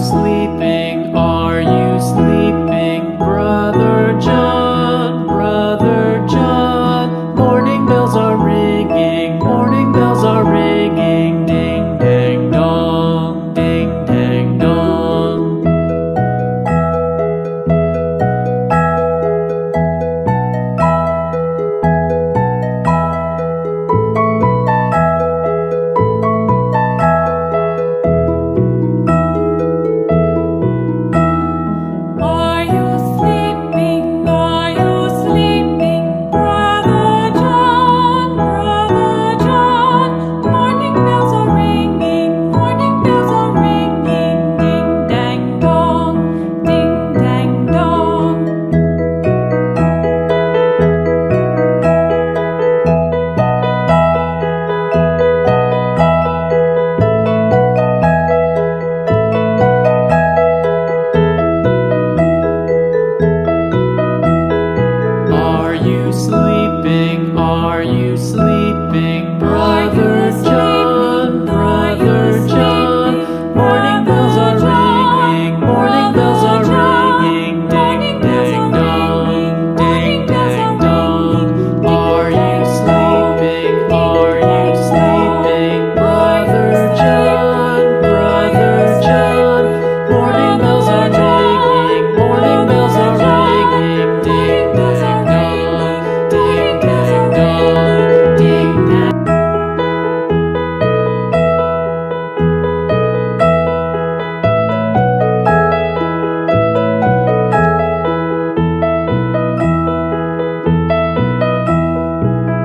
sleeping? Are you sleeping? Brother John, Brother John. Morning bells are ringing, morning bells are ringing. Ding dang dong, ding dang dong. Are you sleeping? Are you sleeping? Brother John, Brother John. Morning bells are ringing, morning bells are ringing. Ding dang dong, ding dang dong. Are you sleeping? Are you sleeping? Brother John, Brother John. Morning bells are ringing, morning bells are ringing. Ding dang dong, ding dang dong. Are you sleeping? Are you sleeping? Brother John, Brother John. Morning bells are ringing, morning bells are ringing. Ding dang dong, ding dang dong, ding dang.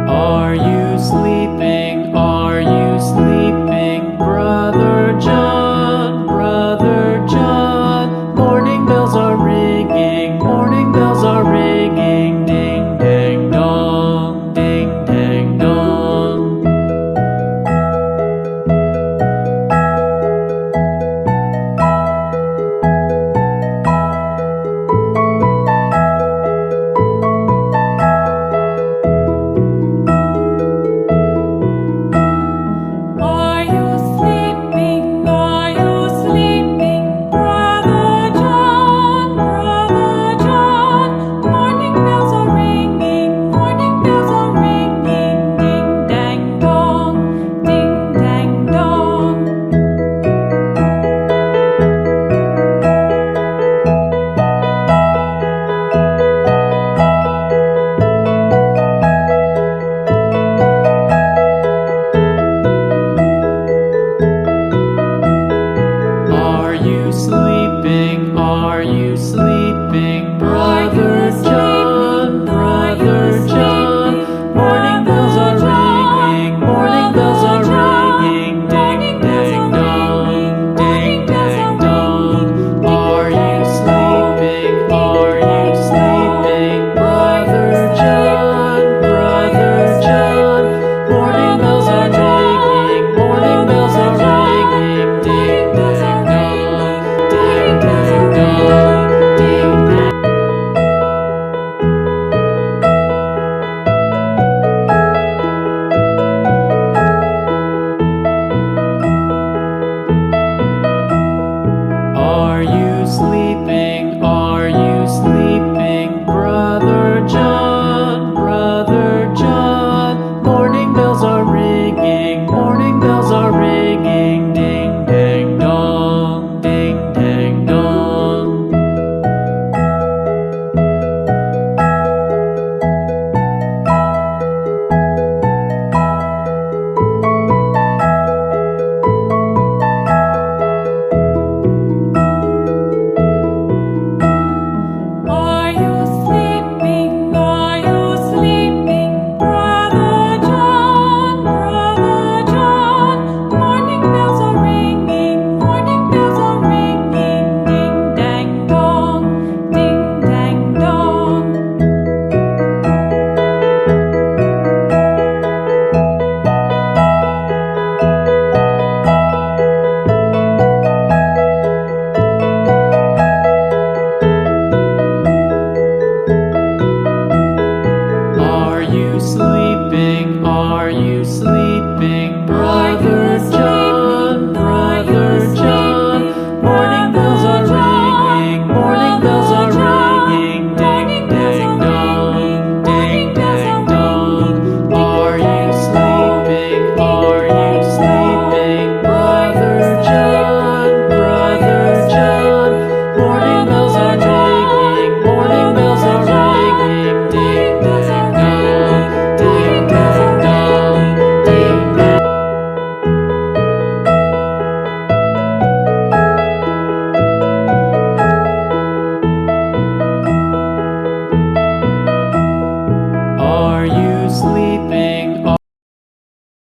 Are you sleeping? Are you sleeping? Brother John, Brother John. Morning bells are ringing, morning bells are ringing. Ding dang dong, ding dang dong. Are you sleeping? Are you sleeping? Brother John, Brother John. Morning bells are ringing, morning bells are ringing. Ding dang dong, ding dang dong. Are you sleeping? Are you sleeping? Brother John, Brother John. Morning bells are ringing, morning bells are ringing. Ding dang dong, ding dang dong. Are you sleeping? Are you sleeping? Brother John, Brother John. Morning bells are ringing, morning bells are ringing. Ding dang dong, ding dang dong, ding dang. Are you sleeping?